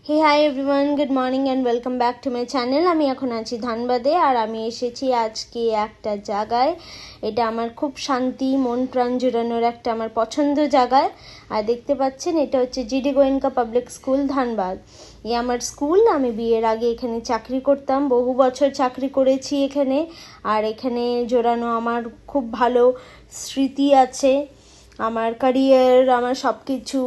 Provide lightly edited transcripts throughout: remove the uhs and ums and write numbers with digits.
Hey hi everyone, good morning and welcome back to my channel. আমি এখন আছি ধানবাদে আর আমি এসেছি আজকে একটা জায়গায়। এটা আমার খুব শান্তি, মন প্রাণ জুড়ানোর একটা আমার পছন্দ জায়গায়। আর দেখতে পাচ্ছেন এটা হচ্ছে GD Goenka public school Dhanbad. আমার স্কুল। আমি বিয়ের আগে এখানে চাকরি করতাম, বহু বছর চাকরি করেছি এখানে। আর এখানে জোড়ানো আমার খুব ভালো স্মৃতি আছে, আমার ক্যারিয়ার, আমার সব কিছু।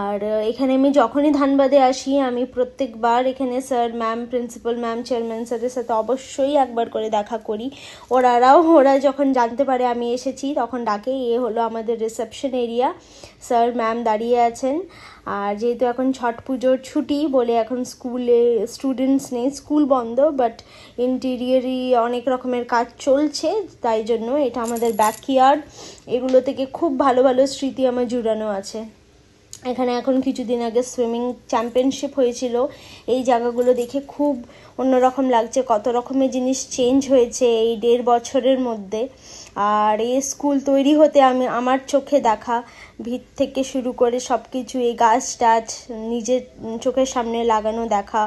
আর এখানে আমি যখনই ধানবাদে আসি আমি প্রত্যেকবার এখানে sir ma'am, principal ma'am, chairman স্যারের সাথে অবশ্যই একবার করে দেখা করি। ওরা যখন জানতে পারে আমি এসেছি তখন ডাকে। হলো আমাদের রিসেপশন এরিয়া। স্যার ম্যাম দাঁড়িয়ে আছেন। আর যেহেতু এখন ছট পুজোর ছুটি বলে এখন স্কুলে স্টুডেন্টস নেই, স্কুল বন্ধ, বাট ইন্টেরিয়ারই অনেক রকমের কাজ চলছে, তাই জন্য এটা আমাদের ব্যাকইয়ার্ড। এগুলো থেকে খুব ভালো ভালো স্মৃতি আমার জুড়ানো আছে। এখানে এখন কিছুদিন আগে সুইমিং চ্যাম্পিয়নশিপ হয়েছিল। এই জায়গাগুলো দেখে খুব অন্যরকম লাগছে, কত রকমের জিনিস চেঞ্জ হয়েছে এই 1.5 বছরের মধ্যে। আর এই স্কুল তৈরি হতে আমার চোখে দেখা ভিত থেকে শুরু করে সব কিছু, এই গাছ টাছ নিজের চোখের সামনে লাগানো দেখা,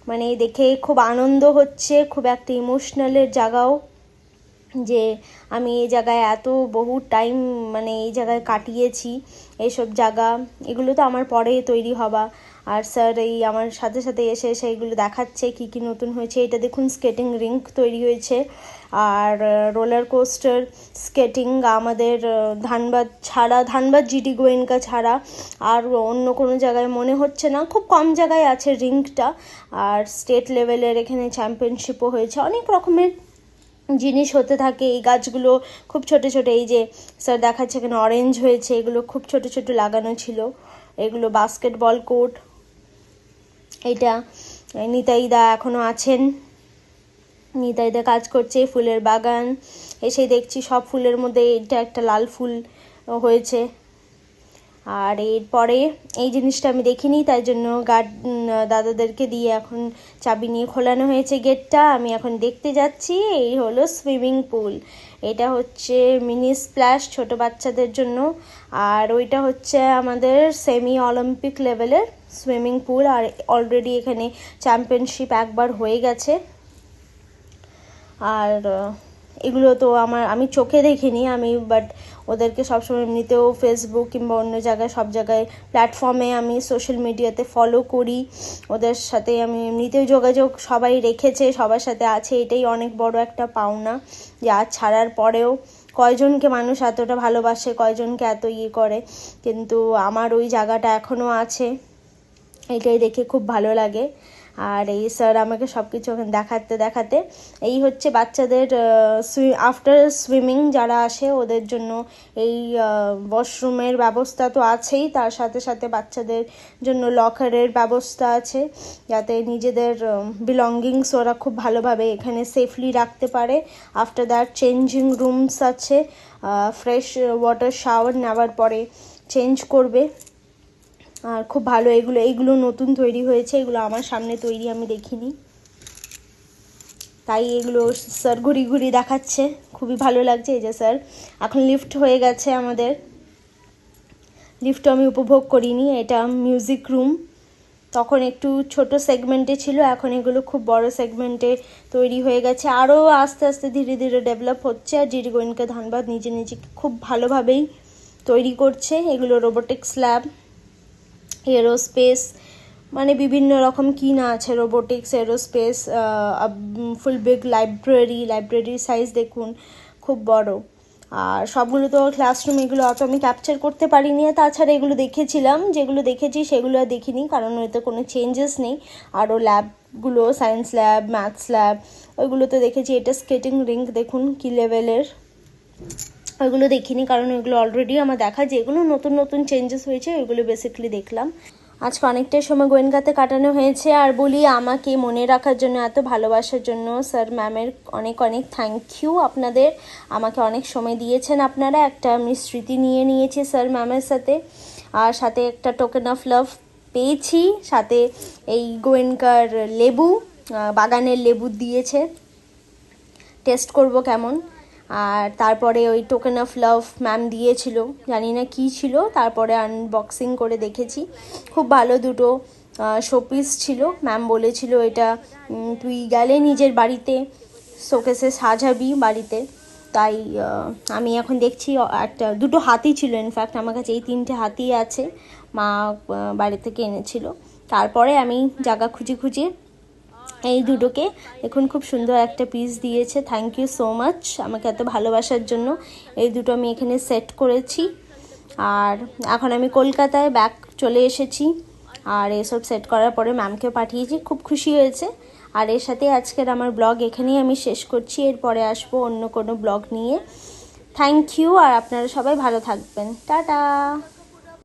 মানে দেখে খুব আনন্দ হচ্ছে, খুব একটা ইমোশনালের জায়গাও যে আমি এই জায়গায় এত বহু টাইম মানে এই জায়গায় কাটিয়েছি। এইসব জায়গা এগুলো তো আমার পরে তৈরি হবা। আর স্যার এই আমার সাথে সাথে এসে এগুলো দেখাচ্ছে কি কি নতুন হয়েছে। এটা দেখুন, স্কেটিং রিঙ্ক তৈরি হয়েছে আর রোলার কোস্টার স্কেটিং আমাদের ধানবাদ ছাড়া, ধানবাদ জিডি গোয়েঙ্কা ছাড়া আর অন্য কোনো জায়গায় মনে হচ্ছে না, খুব কম জায়গায় আছে রিঙ্কটা। আর স্টেট লেভেলের এখানে চ্যাম্পিয়নশিপও হয়েছে, অনেক রকমের জিনিস হতে থাকে। এই গাছগুলো খুব ছোট ছোট, এই যে স্যার দেখাচ্ছে এখানে অরেঞ্জ হয়েছে, এগুলো খুব ছোট ছোট লাগানো ছিল। এগুলো বাস্কেটবল কোর্ট। এটা নিতাইদা এখনো আছেন, নিতাইদা কাজ করছে, ফুলের বাগান। এসে দেখছি সব ফুলের মধ্যে এটা একটা লাল ফুল হয়েছে। আর এরপরে এই জিনিসটা আমি দেখিনি, তাই জন্য দাদাদেরকে দিয়ে এখন চাবি নিয়ে খোলানো হয়েছে গেটটা। আমি এখন দেখতে যাচ্ছি। এই হলো সুইমিং পুল। এটা হচ্ছে মিনি স্প্ল্যাশ ছোট বাচ্চাদের জন্য। আর ওইটা হচ্ছে আমাদের সেমি অলিম্পিক লেভেলের সুইমিং পুল। আর অলরেডি এখানে চ্যাম্পিয়নশিপ একবার হয়ে গেছে। আর এগুলো তো আমি চোখে দেখিনি, বাট ওদেরকে সবসময় এমনিতেও ফেসবুক কিংবা অন্য জায়গায় সব জায়গায় প্ল্যাটফর্মে আমি সোশ্যাল মিডিয়াতে ফলো করি। ওদের সাথে আমি এমনিতেও যোগাযোগ সবাই রেখেছে, সবার সাথে আছে। এটাই অনেক বড় একটা পাওনা যে আজ ছাড়ার পরেও কয়জনকে মানুষ এতটা ভালোবাসে, কয়জনকে এত করে, কিন্তু আমার ওই জায়গাটা এখনও আছে। এটাই দেখে খুব ভালো লাগে। আর এই স্যার আমাকে সব কিছু ওখানে দেখাতে এই হচ্ছে বাচ্চাদের আফটার সুইমিং যারা আসে ওদের জন্য এই ওয়াশরুমের ব্যবস্থা তো আছেই, তার সাথে সাথে বাচ্চাদের জন্য লকারের ব্যবস্থা আছে, যাতে নিজেদের বিলঙ্গিংস ওরা খুব ভালোভাবে এখানে সেফলি রাখতে পারে। আফটার দ্যাট চেঞ্জিং রুমস আছে, ফ্রেশ ওয়াটার শাওয়ার নেওয়ার পরে চেঞ্জ করবে। আর খুব ভালো, এইগুলো নতুন তৈরি হয়েছে, এগুলো আমার সামনে তৈরি, আমি দেখিনি, তাই এগুলো স্যার ঘুরি দেখাচ্ছে, খুবই ভালো লাগছে। এই যে স্যার এখন লিফট হয়ে গেছে আমাদের, লিফটও আমি উপভোগ করিনি। এটা মিউজিক রুম, তখন একটু ছোট সেগমেন্টে ছিল, এখন এগুলো খুব বড় সেগমেন্টে তৈরি হয়ে গেছে। আরও আস্তে আস্তে ধীরে ধীরে ডেভেলপ হচ্ছে। আর জিডি গোয়েঙ্কা ধানবাদ নিজে খুব ভালোভাবেই তৈরি করছে। এগুলো রোবোটিক্স ল্যাব, এরোস্পেস, মানে বিভিন্ন রকম কি না আছে, রোবোটিক্স, এরোস্পেস, ফুল বিগ লাইব্রেরির সাইজ দেখুন, খুব বড়। আর সবগুলো তো ক্লাসরুম, এগুলো অত আমি ক্যাপচার করতে পারিনি। তাছাড়া এগুলো দেখেছিলাম, যেগুলো দেখেছি সেগুলো আর দেখিনি, কারণ ওতে কোনো চেঞ্জেস নেই। আরও ল্যাবগুলো, সায়েন্স ল্যাব, ম্যাথস ল্যাব, ওইগুলো তো দেখেছি। এটা স্কেটিং রিঙ্ক দেখুন কি লেভেলের, ওইগুলো দেখিনি কারণ ওইগুলো অলরেডি আমার দেখা। যেগুলো নতুন নতুন চেঞ্জেস হয়েছে ওইগুলো বেসিক্যালি দেখলাম। আজকে অনেকটাই সময় গোয়েঙ্কাতে কাটানো হয়েছে। আর বলি, আমাকে মনে রাখার জন্য, এত ভালোবাসার জন্য স্যার ম্যামের অনেক অনেক থ্যাংক ইউ। আপনাদের আমাকে অনেক সময় দিয়েছেন আপনারা, একটা আমি স্মৃতি নিয়েছি স্যার ম্যামের সাথে। আর সাথে একটা টোকেন অফ লাভ পেয়েছি, সাথে এই গোয়েঙ্কার লেবু, বাগানের লেবু দিয়েছে, টেস্ট করব কেমন। আর তারপরে ওই টোকেন অফ লাভ ম্যাম দিয়েছিল, জানি না কী ছিল, তারপরে আনবক্সিং করে দেখেছি, খুব ভালো দুটো শোপিস ছিল। ম্যাম বলেছিল এটা তুই গেলে নিজের বাড়িতে শোকেসে সাজাবি বাড়িতে। তাই আমি এখন দেখছি দুটো হাতি ছিল, ইনফ্যাক্ট আমার কাছে এই 3টে হাতি আছে, মা বাড়ি থেকে এনেছিল। তারপরে আমি জায়গা খুঁজে এই দুটোকে দেখুন খুব সুন্দর একটা পিস দিয়েছে। থ্যাংক ইউ সো মাচ আমাকে এত ভালোবাসার জন্য। এই দুটো আমি এখানে সেট করেছি। আর এখন আমি কলকাতায় ব্যাক চলে এসেছি, আর এসব সেট করার পরে ম্যামকে পাঠিয়েছি, খুব খুশি হয়েছে। আর এর সাথে আজকের আমার ব্লগ এখানেই আমি শেষ করছি, এরপরে আসবো অন্য কোনো ব্লগ নিয়ে। থ্যাংক ইউ, আর আপনারা সবাই ভালো থাকবেন। টাটা।